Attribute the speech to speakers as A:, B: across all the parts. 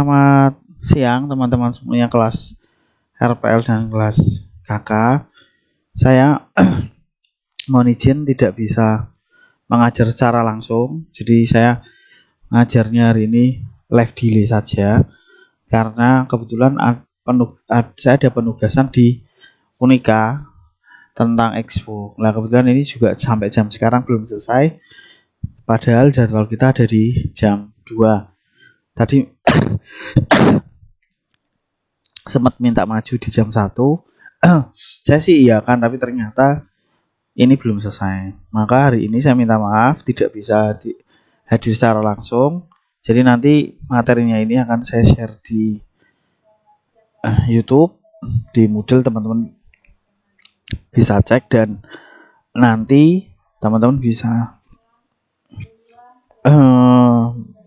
A: Selamat siang teman-teman semuanya kelas RPL dan kelas KK. Saya mohon izin tidak bisa mengajar secara langsung. Jadi saya ngajarnya hari ini live delay saja karena kebetulan saya ada penugasan di Unika tentang Expo. Nah, kebetulan ini juga sampai jam sekarang belum selesai. Padahal jadwal kita ada di jam 2. Tadi sempat minta maju di jam 1. Saya sih iya kan, tapi ternyata ini belum selesai. Maka hari ini saya minta maaf tidak bisa hadir secara langsung. Jadi nanti materinya ini akan saya share di YouTube, di Moodle, teman-teman bisa cek dan nanti teman-teman bisa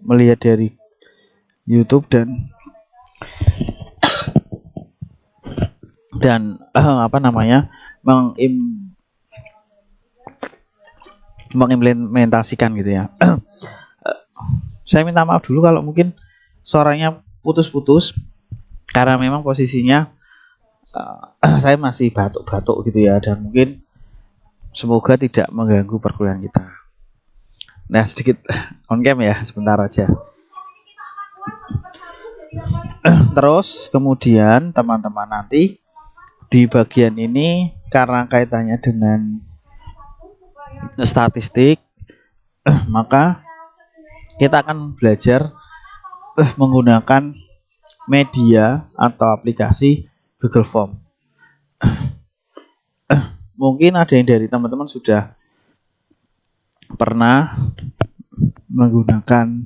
A: melihat dari YouTube dan mengimplementasikan gitu ya. Saya minta maaf dulu kalau mungkin suaranya putus-putus karena memang posisinya saya masih batuk-batuk gitu ya, dan mungkin semoga tidak mengganggu perkuliahan kita. Nah, sedikit on cam ya, sebentar aja. Terus kemudian teman-teman nanti di bagian ini karena kaitannya dengan statistik, maka kita akan belajar menggunakan media atau aplikasi Google Form. Mungkin ada yang dari teman-teman sudah pernah menggunakan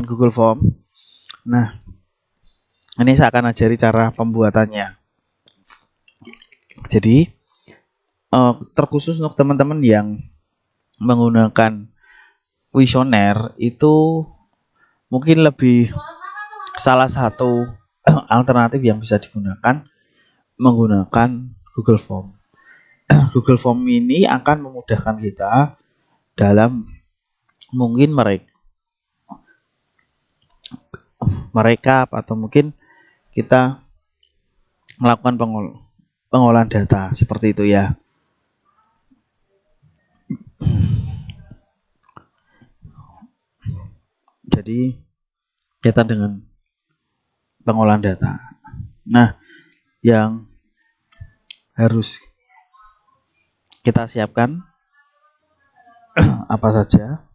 A: Google Form. Nah, ini saya akan ajari cara pembuatannya. Jadi terkhusus untuk teman-teman yang menggunakan kuesioner itu mungkin lebih salah satu alternatif yang bisa digunakan menggunakan Google Form. Google Form ini akan memudahkan kita dalam mungkin merekap atau mungkin kita melakukan pengolahan data seperti itu ya. Jadi kita dengan pengolahan data. Nah, yang harus kita siapkan apa saja?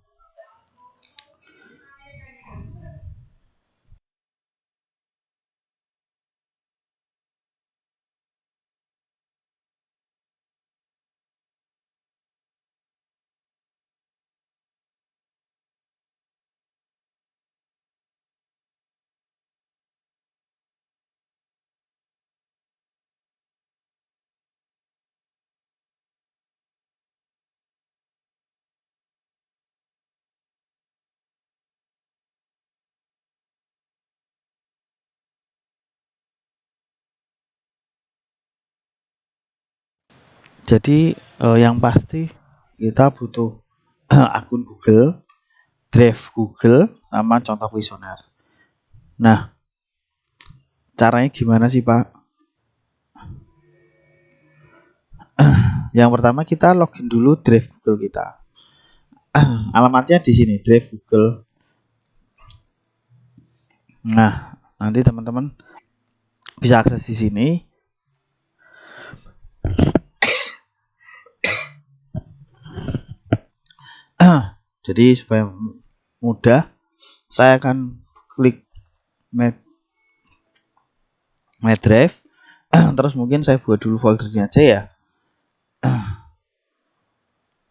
A: Jadi yang pasti kita butuh akun Google, Drive Google, sama contoh kuesioner. Nah, caranya gimana sih Pak? Yang pertama kita login dulu Drive Google kita. Alamatnya di sini, Drive Google. Nah, nanti teman-teman bisa akses di sini. Jadi supaya mudah, saya akan klik My Drive. Terus mungkin saya buat dulu foldernya aja ya.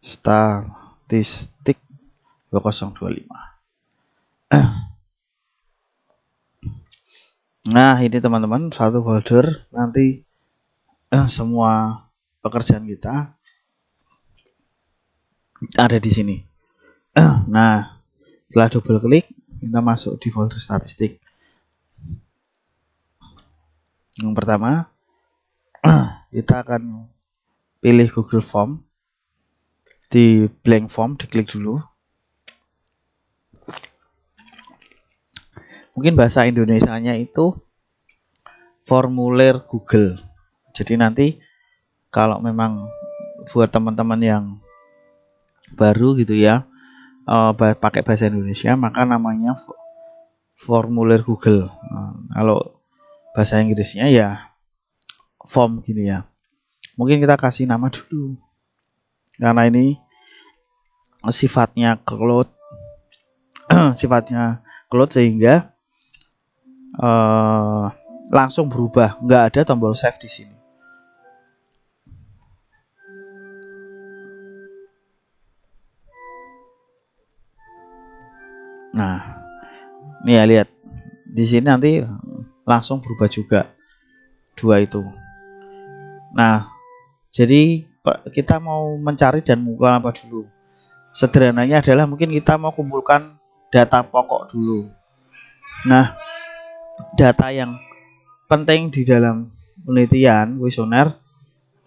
A: Statistik 2025. Nah, ini teman-teman satu folder, nanti semua pekerjaan kita ada di sini. Nah, setelah double klik, kita masuk di folder statistik. Yang pertama, kita akan pilih Google Form. di blank form, diklik dulu. Mungkin bahasa Indonesianya itu formulir Google. Jadi nanti kalau memang buat teman-teman yang baru gitu ya, pakai bahasa Indonesia, maka namanya formulir Google. Kalau bahasa Inggrisnya ya form gini ya. Mungkin kita kasih nama dulu, karena ini sifatnya cloud sehingga langsung berubah, nggak ada tombol save di sini. Nah, ini ya, lihat di sini nanti langsung berubah juga dua itu. Nah, jadi kita mau mencari dan mengumpulkan apa dulu? Sederhananya adalah mungkin kita mau kumpulkan data pokok dulu. Nah, data yang penting di dalam penelitian kuesioner,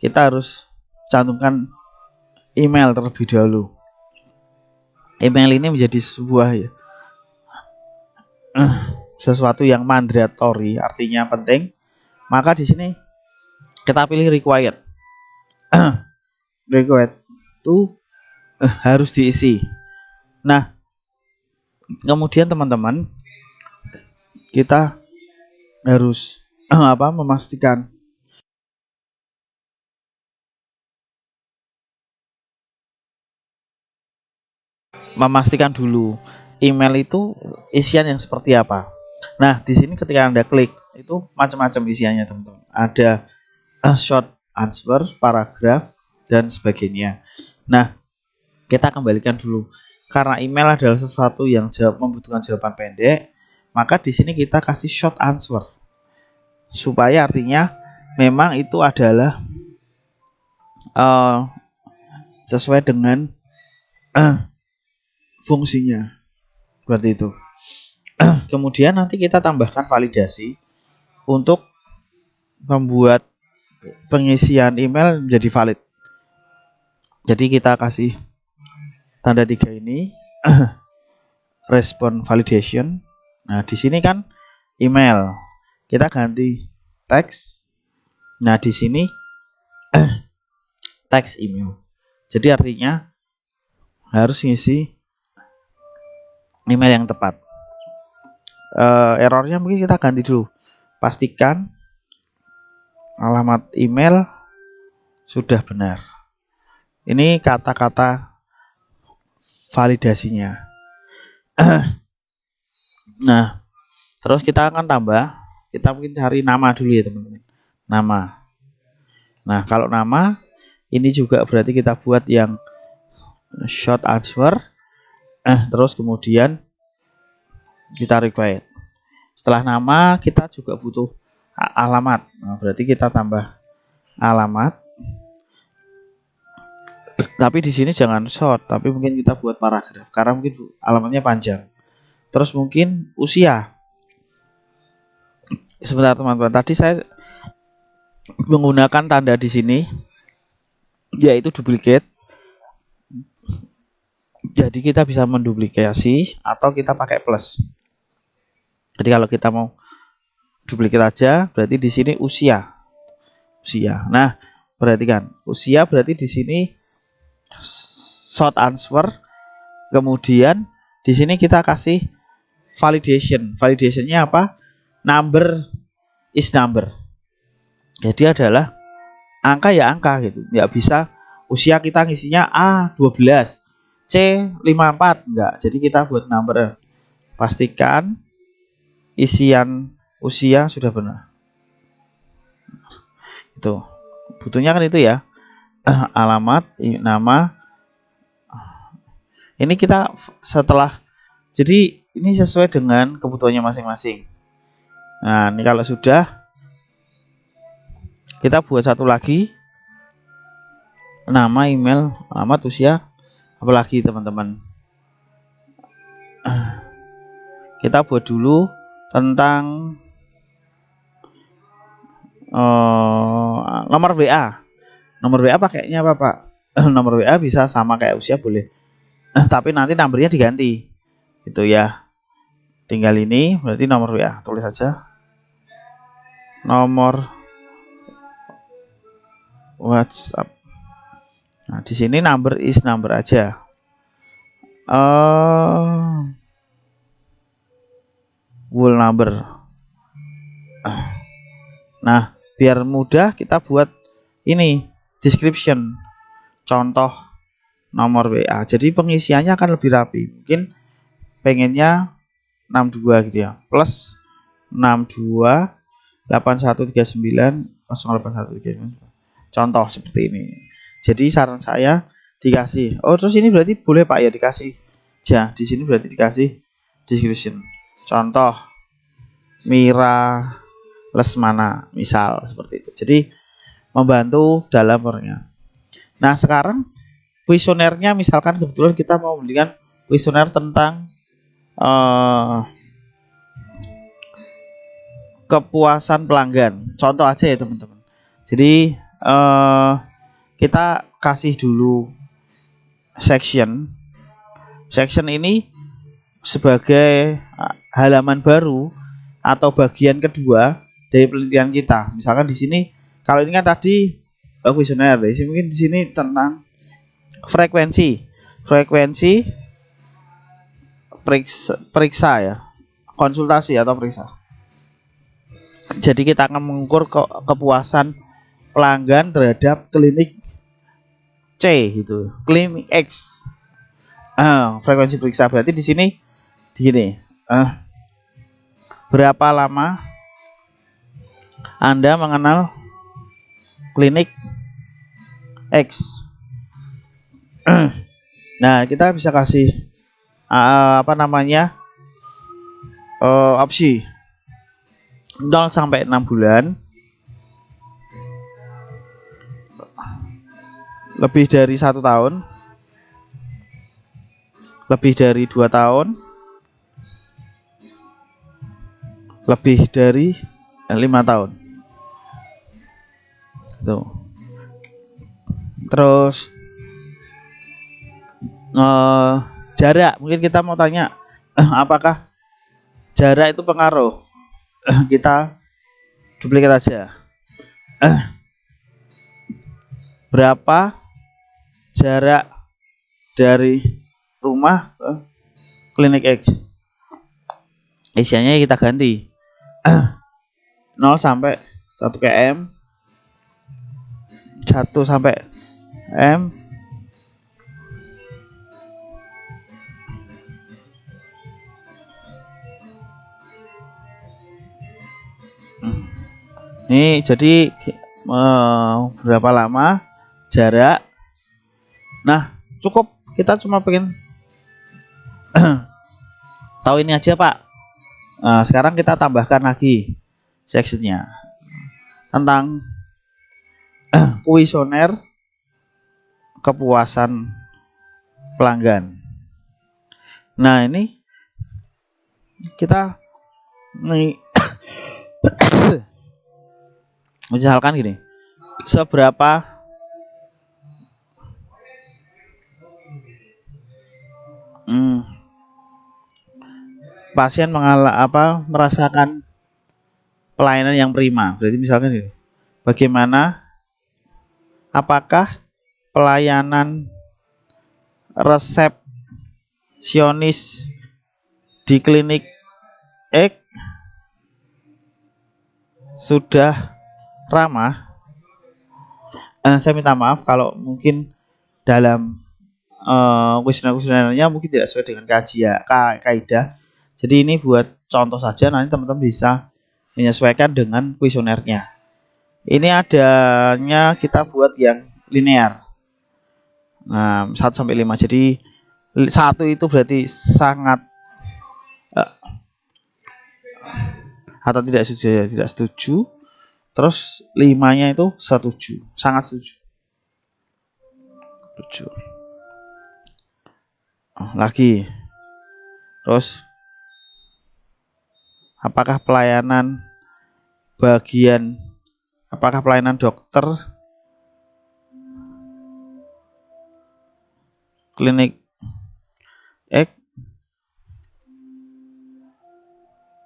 A: kita harus cantumkan email terlebih dahulu. Email ini menjadi sesuatu yang mandatory, artinya penting. Maka di sini kita pilih required. Required itu harus diisi. Nah, kemudian teman-teman, kita harus memastikan dulu email itu isian yang seperti apa. Nah, di sini ketika Anda klik itu macam-macam isiannya, teman-teman. Ada short answer, paragraf, dan sebagainya. Nah, kita kembalikan dulu. Karena email adalah sesuatu yang membutuhkan jawaban pendek, maka di sini kita kasih short answer. Supaya artinya memang itu adalah sesuai dengan fungsinya. Seperti itu. Kemudian nanti kita tambahkan validasi untuk membuat pengisian email menjadi valid. Jadi kita kasih tanda 3 ini respon validation. Nah, di sini kan email. Kita ganti teks. Nah, di sini teks email. Jadi artinya harus ngisi email yang tepat. Errornya mungkin kita ganti dulu. Pastikan alamat email sudah benar. Ini kata-kata validasinya. Nah, terus kita akan tambah. Kita mungkin cari nama dulu ya, teman-teman. Nama. Nah, kalau nama ini juga berarti kita buat yang short answer. Terus kemudian kita required. Setelah nama kita juga butuh alamat. Nah, berarti kita tambah alamat. Tapi di sini jangan short, tapi mungkin kita buat paragraf karena mungkin alamatnya panjang. Terus mungkin usia. Sebentar teman-teman, tadi saya menggunakan tanda di sini yaitu duplicate. Jadi kita bisa menduplikasi atau kita pakai plus. Jadi kalau kita mau duplikat aja, berarti di sini usia. Nah, perhatikan, usia berarti di sini short answer. Kemudian di sini kita kasih validation. Validationnya apa? Number is number. Jadi adalah angka ya angka gitu. Nggak bisa usia kita ngisinya A12, C54. Enggak. Jadi kita buat number. Pastikan isian usia sudah benar. Itu. Butuhnya kan itu ya. Alamat, nama. Ini kita setelah, jadi ini sesuai dengan kebutuhannya masing-masing. Nah, ini kalau sudah, kita buat satu lagi. Nama, email, alamat, usia. Apalagi teman-teman. Kita buat dulu tentang nomor WA. Nomor WA pakainya apa, Pak? nomor WA bisa sama kayak usia boleh. Tapi nanti nomornya diganti. Itu ya. Tinggal ini berarti nomor WA. Tulis saja nomor WhatsApp. Nah, di sini number is number aja. Whole number. Nah, biar mudah kita buat ini description, contoh nomor WA. Jadi pengisiannya akan lebih rapi. Mungkin pengennya 62 gitu ya. Plus 62 8139 08139. Contoh seperti ini. Jadi saran saya dikasih. Oh, terus ini berarti boleh Pak ya dikasih. Ya, di sini berarti dikasih description. Contoh Mira Lesmana, misal seperti itu. Jadi membantu dalam orangnya. Nah, sekarang kuesionernya misalkan kebetulan kita mau memberikan kuesioner tentang kepuasan pelanggan. Contoh aja ya teman-teman. Jadi kita kasih dulu section. Section ini sebagai halaman baru atau bagian kedua dari penelitian kita. Misalkan di sini, kalau ini kan tadi kuesioner, di sini mungkin di sini tentang frekuensi periksa ya, konsultasi atau periksa. Jadi kita akan mengukur kepuasan pelanggan terhadap klinik C gitu, klinik X. Frekuensi periksa berarti di sini berapa lama Anda mengenal klinik X. Nah, kita bisa kasih opsi 0 sampai 6 bulan, lebih dari 1 tahun, lebih dari 2 tahun, lebih dari 5 tahun. Tuh. Terus jarak, mungkin kita mau tanya apakah jarak itu pengaruh. Kita duplikat aja. Berapa jarak dari rumah ke klinik X? Isiannya kita ganti 0 sampai 1 km, 1 sampai m, ini jadi berapa lama jarak. Nah, cukup, kita cuma pengen tahu ini aja Pak. Nah, sekarang kita tambahkan lagi sectionnya tentang kuesioner kepuasan pelanggan. Nah, ini kita misalkan gini, seberapa pasien merasakan pelayanan yang prima. Berarti misalkan gini, bagaimana, apakah pelayanan resepsionis di klinik X sudah ramah? Saya minta maaf kalau mungkin dalam kuesioner-kuesionernya mungkin tidak sesuai dengan kaidah. Jadi ini buat contoh saja, nanti teman-teman bisa menyesuaikan dengan kuesionernya. Ini adanya kita buat yang linear. Nah, 1 sampai 5. Jadi 1 itu berarti sangat atau tidak setuju. Terus 5-nya itu setuju, sangat setuju. Lagi. Terus apakah pelayanan dokter klinik X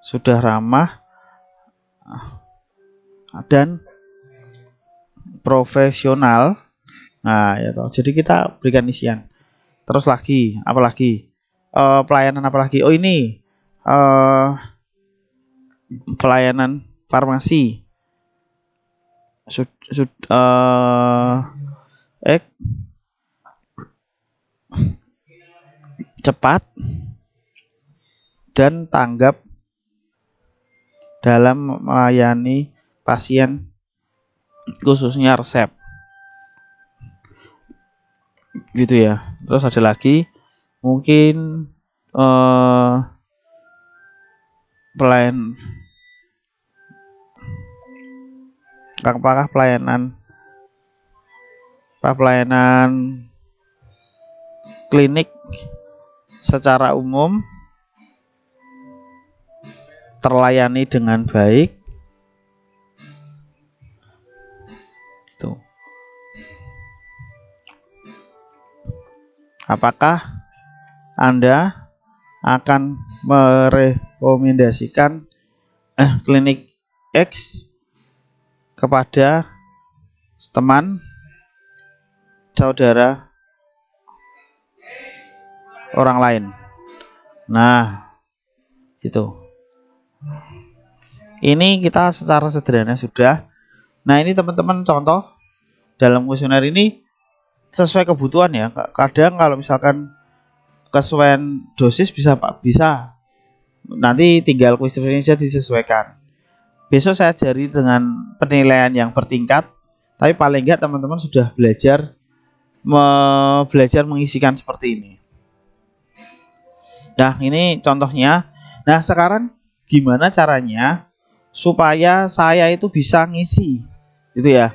A: sudah ramah dan profesional. Nah, ya toh. Jadi kita berikan isian. Terus lagi, apalagi? Pelayanan apalagi? Oh ini pelayanan farmasi. Cepat dan tanggap dalam melayani pasien, khususnya resep. Gitu ya. Terus ada lagi mungkin apakah pelayanan klinik secara umum terlayani dengan baik. Tuh. Apakah Anda akan merekomendasikan klinik X kepada teman, saudara, orang lain? Nah, gitu. Ini kita secara sederhana sudah. Nah, ini teman-teman contoh dalam kuesioner ini sesuai kebutuhan ya. Kadang kalau misalkan kesesuaian dosis bisa nanti tinggal kuesionernya disesuaikan. Besok saya ajari dengan penilaian yang bertingkat, tapi paling enggak teman-teman sudah belajar mengisikan seperti ini. Nah, ini contohnya. Nah, sekarang gimana caranya supaya saya itu bisa ngisi, gitu ya.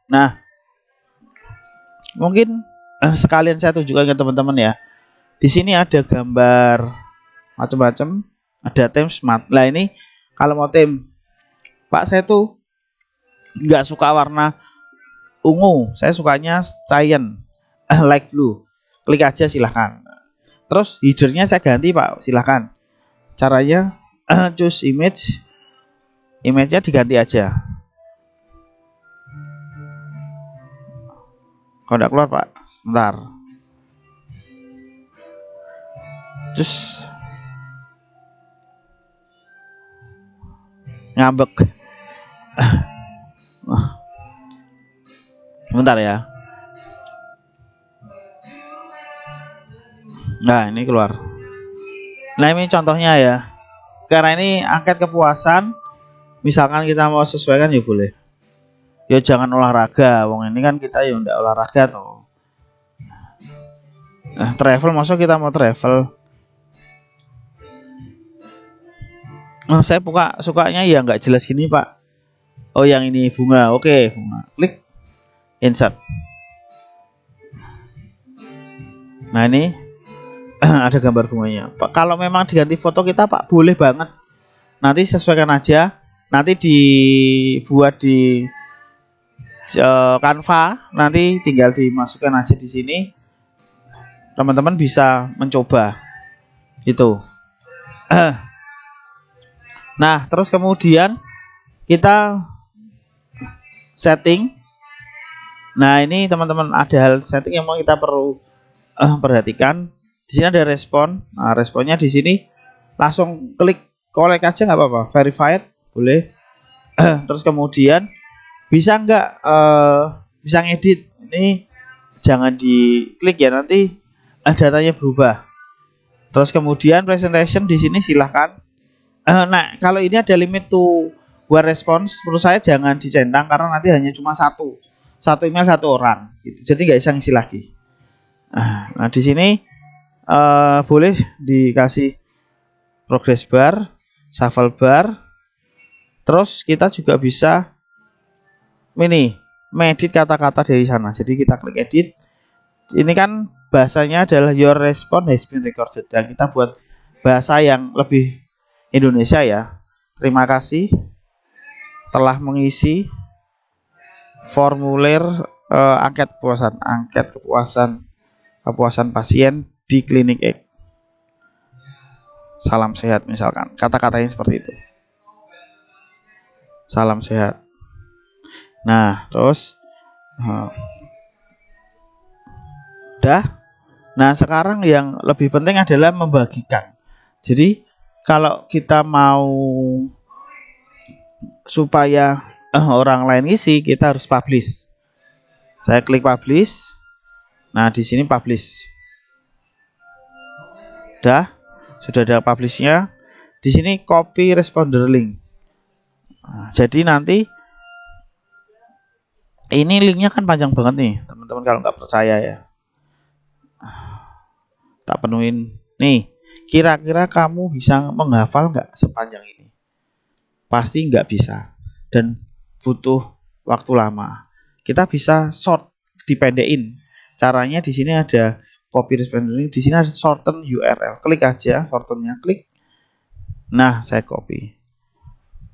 A: Nah, mungkin sekalian saya tunjukkan ke teman-teman ya. Di sini ada gambar macam-macam, ada tim smart. Nah, ini kalau mau tim, Pak, saya tuh nggak suka warna ungu, saya sukanya cyan, light blue. Klik aja silahkan. Terus headernya saya ganti, Pak, silahkan. Caranya choose image-nya diganti aja. Kalau nggak keluar, Pak, bentar. Terus ngambek. Bentar ya. Nah, ini keluar. Nah, ini contohnya ya. Karena ini angket kepuasan, misalkan kita mau sesuaikan ya boleh. Ya jangan olahraga, wong ini kan kita ya enggak olahraga toh. Nah, travel, masuk kita mau travel. Nah, saya sukanya ya nggak jelas gini, Pak. Oh, yang ini bunga. Oke, bunga. Klik insert. Nah, ini ada gambar bunganya. Pak, kalau memang diganti foto kita, Pak, boleh banget. Nanti sesuaikan aja. Nanti dibuat di Canva. Nanti tinggal dimasukkan aja di sini. Teman-teman bisa mencoba. Itu. Nah, terus kemudian kita setting. Nah, ini teman-teman ada hal setting yang mau kita perlu perhatikan. Di sini ada respon. Nah, responnya di sini langsung klik collect aja nggak apa-apa. Verified boleh. Terus kemudian bisa nggak bisa ngedit. Ini jangan diklik ya, nanti datanya berubah. Terus kemudian presentation di sini silahkan. Nah, kalau ini ada limit to one response, menurut saya jangan dicentang karena nanti hanya cuma satu email satu orang, gitu. Jadi nggak bisa ngisi lagi. Nah, di sini boleh dikasih progress bar, shuffle bar. Terus kita juga bisa mengedit kata-kata dari sana. Jadi kita klik edit. Ini kan bahasanya adalah your response has been recorded, dan kita buat bahasa yang lebih Indonesia ya. Terima kasih telah mengisi formulir angket kepuasan kepuasan pasien di klinik X. Salam sehat misalkan. Kata-katanya seperti itu. Salam sehat. Nah, terus udah. Nah, sekarang yang lebih penting adalah membagikan. Jadi, kalau kita mau supaya orang lain isi, kita harus publish. Saya klik publish. Nah, di sini publish. Sudah ada publishnya. Di sini copy responder link. Nah, jadi nanti ini linknya kan panjang banget nih, teman-teman, kalau nggak percaya ya. Tak penuhin. Nih, kira-kira kamu bisa menghafal nggak sepanjang ini? Pasti nggak bisa dan butuh waktu lama. Kita bisa short, dipendekin. Caranya di sini ada copy responder link, di sini ada shorten URL. Klik aja shortennya, klik. Nah, saya copy.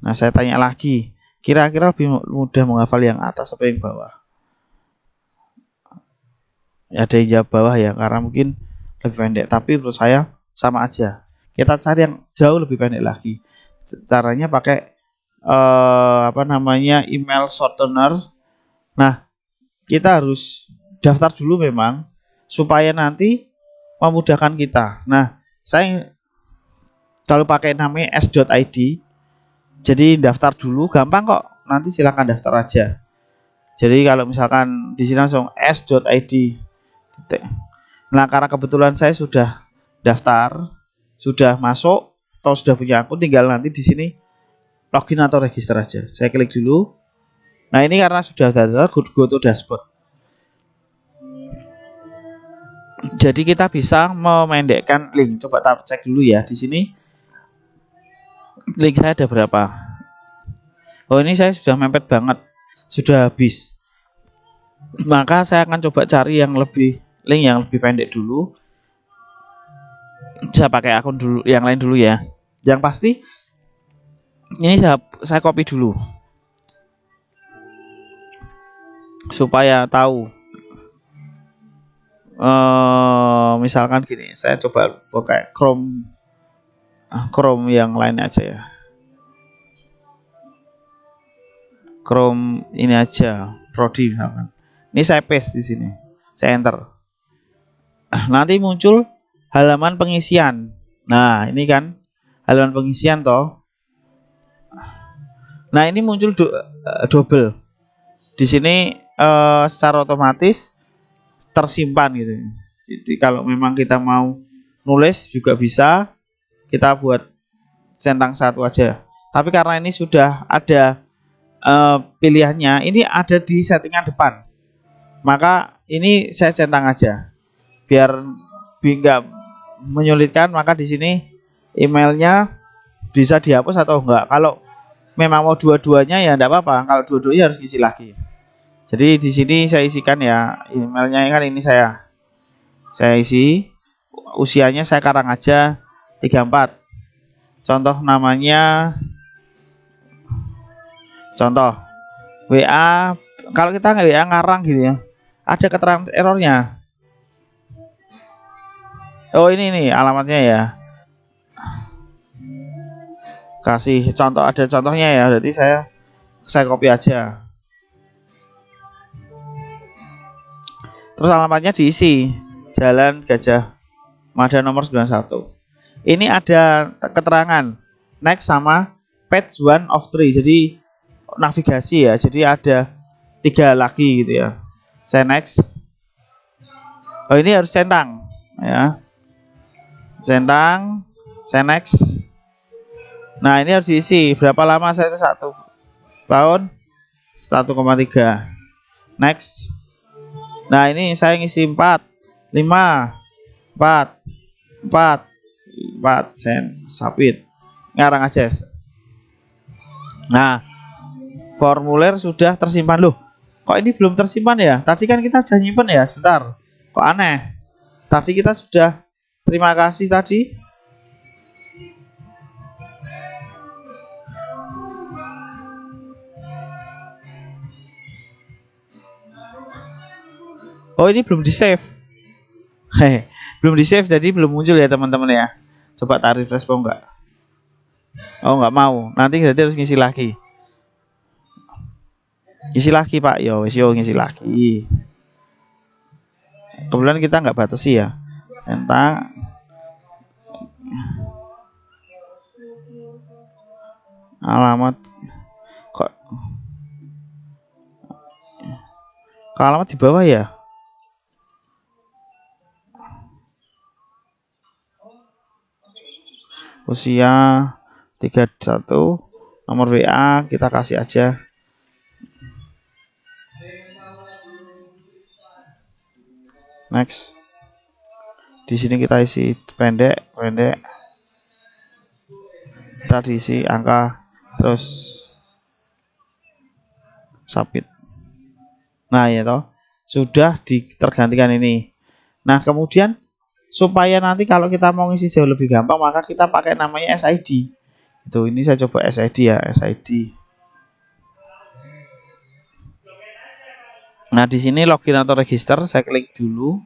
A: Nah, saya tanya lagi, kira-kira lebih mudah menghafal yang atas atau yang bawah? Ada yang jawab bawah ya, karena mungkin lebih pendek, tapi menurut saya sama aja. Kita cari yang jauh lebih pendek lagi. Caranya pakai email shortener. Nah, kita harus daftar dulu memang supaya nanti memudahkan kita. Nah, saya selalu pakai namanya s.id. Jadi daftar dulu, gampang kok. Nanti silakan daftar aja. Jadi kalau misalkan di sini langsung s.id. Nah, karena kebetulan saya sudah daftar, sudah masuk, atau sudah punya akun, tinggal nanti di sini login atau register aja. Saya klik dulu. Nah, ini karena sudah daftar, go to dashboard. Jadi kita bisa memendekkan link. Coba kita cek dulu ya. Di sini link saya ada berapa? Oh, ini saya sudah mepet banget, sudah habis. Maka saya akan coba cari yang lebih link yang lebih pendek dulu. Bisa pakai akun dulu, yang lain dulu ya. Yang pasti ini saya copy dulu supaya tahu. Misalkan gini, saya coba pakai Chrome yang lain aja ya. Chrome ini aja, Prodi misalkan. Ini saya paste di sini, saya enter. Nanti muncul halaman pengisian. Nah, ini kan halaman pengisian toh. Nah, ini muncul double. Di sini secara otomatis tersimpan gitu. Jadi kalau memang kita mau nulis juga bisa, kita buat centang satu aja. Tapi karena ini sudah ada pilihannya, ini ada di settingan depan, maka ini saya centang aja biar nggak menyulitkan. Maka di sini emailnya bisa dihapus atau enggak. Kalau memang mau dua-duanya ya enggak apa-apa. Kalau dua-duanya harus isi lagi. Jadi di sini saya isikan ya emailnya, kan ini saya isi. Usianya saya karang aja 34. Contoh namanya, contoh WA. Kalau kita nggak WA ngarang gitu ya, ada keterangan errornya. Oh, ini nih alamatnya ya. Kasih contoh, ada contohnya ya. Jadi saya copy aja. Terus alamatnya diisi. Jalan Gajah Mada nomor 91. Ini ada keterangan next sama page 1 of 3. Jadi navigasi ya. Jadi ada 3 lagi gitu ya. Saya next. Oh, ini harus centang ya. Centang, saya next. Nah, ini harus diisi. Berapa lama saya itu 1 tahun 1,3. Next. Nah, ini saya ngisi 4, 5, 4, 4, saya submit. Ngarang aja. Nah, formulir sudah tersimpan. Loh, kok ini belum tersimpan ya? Tadi kan kita sudah nyimpen ya. Sebentar, kok aneh. Tadi kita sudah terima kasih tadi. Oh, ini belum di save. Hehe, belum di save jadi belum muncul ya teman-teman ya. Coba tak refresh kok enggak. Oh enggak mau. Nanti berarti harus ngisi lagi. Ngisi lagi Pak. Yo wis yo ngisi lagi. Kebetulan kita nggak batasi ya. Tentang alamat kok alamat di bawah ya. Usia 31, nomor WA kita kasih aja. Next. Di sini kita isi pendek. Kita diisi angka terus submit. Nah, ya toh. Sudah tergantikan ini. Nah, kemudian supaya nanti kalau kita mau ngisi jauh lebih gampang, maka kita pakai namanya SID. Itu ini saya coba SID ya, SID. Nah, di sini login atau register, saya klik dulu.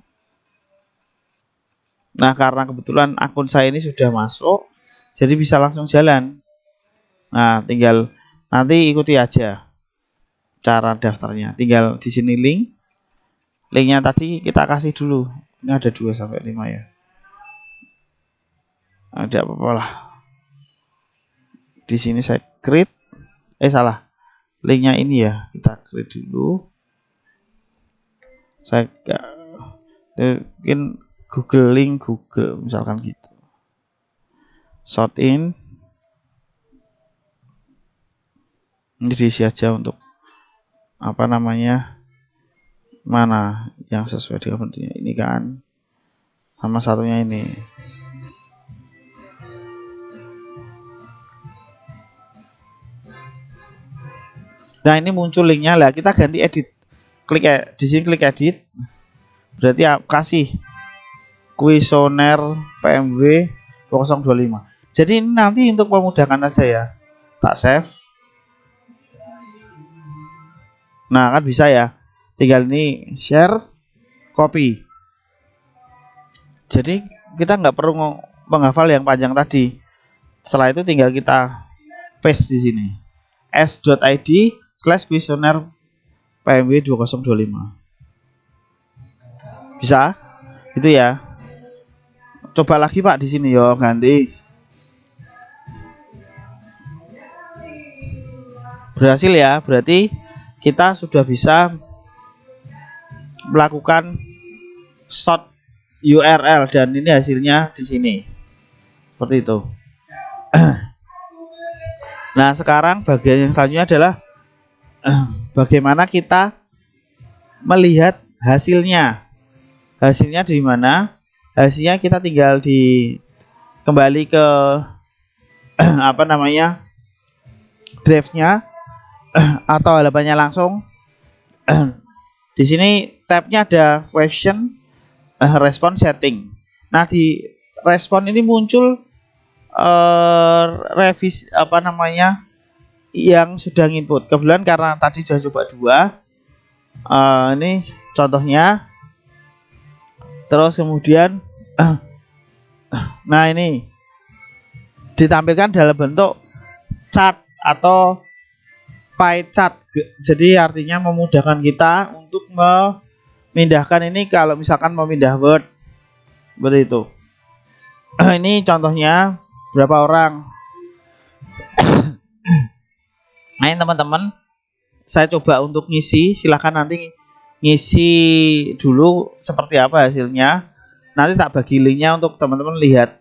A: Nah, karena kebetulan akun saya ini sudah masuk, jadi bisa langsung jalan. Nah, tinggal nanti ikuti aja cara daftarnya. Tinggal di sini linknya tadi kita kasih dulu. Ini ada 2 sampai 5 ya. Ada apa-apa lah. Di sini saya create. Salah. Linknya ini ya. Kita create dulu. Saya mungkin Google link Google misalkan gitu. Sort in. Ini diisi aja untuk apa namanya? Mana yang sesuai dengan bentuknya ini kan. Sama satunya ini. Nah, ini muncul linknya lah. Kita ganti edit. Klik di sini klik edit. Berarti kasih kuesioner PMW 2025. Jadi ini nanti untuk memudahkan aja ya. Tak save. Nah, kan bisa ya. Tinggal ini share, copy. Jadi kita nggak perlu menghafal yang panjang tadi. Setelah itu tinggal kita paste di sini. s.id/kuesioner PMW 2025. Bisa? Itu ya. Coba lagi Pak di sini yo, ganti. Berhasil ya, berarti kita sudah bisa melakukan sort URL dan ini hasilnya di sini. Seperti itu. Nah, sekarang bagian yang selanjutnya adalah bagaimana kita melihat hasilnya. Hasilnya di mana? Hasilnya kita tinggal kembali ke apa namanya? Drive-nya atau halamannya langsung. Di sini tabnya ada question, response, setting. Nah, di respon ini muncul revisi apa namanya yang sudah input. Kebetulan karena tadi sudah coba 2. Ini contohnya. Terus kemudian nah ini ditampilkan dalam bentuk chart atau pie chart. Jadi artinya memudahkan kita untuk memindahkan ini kalau misalkan memindah Word seperti itu. Ini contohnya berapa orang. Nah, ini teman-teman, saya coba untuk ngisi. Silahkan nanti ngisi dulu seperti apa hasilnya. Nanti tak bagi linknya untuk teman-teman lihat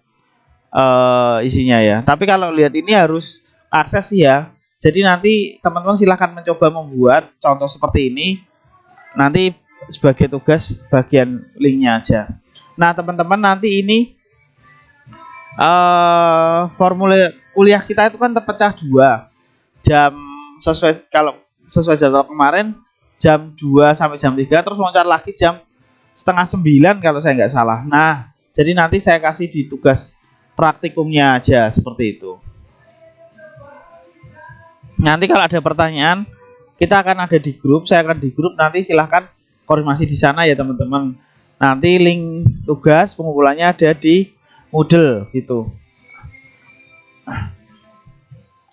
A: isinya ya. Tapi kalau lihat ini harus akses ya. Jadi nanti teman-teman silahkan mencoba membuat contoh seperti ini. Nanti sebagai tugas bagian linknya aja. Nah, teman-teman nanti ini formulir kuliah kita itu kan terpecah 2 jam kalau sesuai jadwal kemarin jam 2 sampai jam 3, terus loncat lagi jam 8:30 kalau saya nggak salah. Nah, jadi nanti saya kasih di tugas praktikumnya aja seperti itu. Nanti kalau ada pertanyaan, kita akan ada di grup, saya akan di grup, nanti silahkan konfirmasi di sana ya teman-teman. Nanti link tugas pengumpulannya ada di Moodle gitu.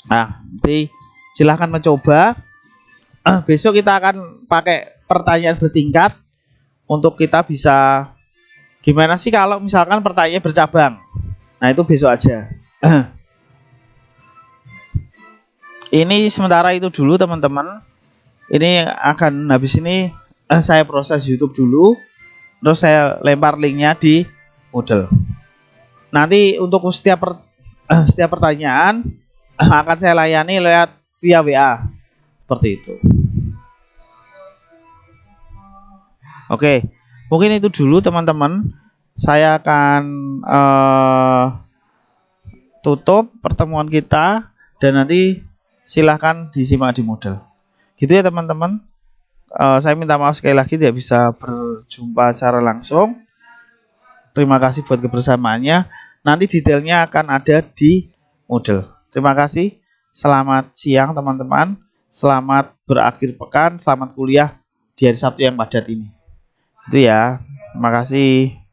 A: Nah, nanti silahkan mencoba. Besok kita akan pakai pertanyaan bertingkat untuk kita bisa gimana sih kalau misalkan pertanyaannya bercabang. Nah, itu besok aja. Ini sementara itu dulu teman-teman. Ini akan habis ini saya proses YouTube dulu, terus saya lempar linknya di Moodle. Nanti untuk setiap pertanyaan akan saya layani lewat via WA seperti itu. Oke, mungkin itu dulu teman-teman. Saya akan tutup pertemuan kita dan nanti silahkan disimak di Moodle. Gitu ya teman-teman. Saya minta maaf sekali lagi tidak bisa berjumpa secara langsung. Terima kasih buat kebersamaannya. Nanti detailnya akan ada di Moodle. Terima kasih. Selamat siang teman-teman. Selamat berakhir pekan. Selamat kuliah di hari Sabtu yang padat ini. Itu ya. Terima kasih.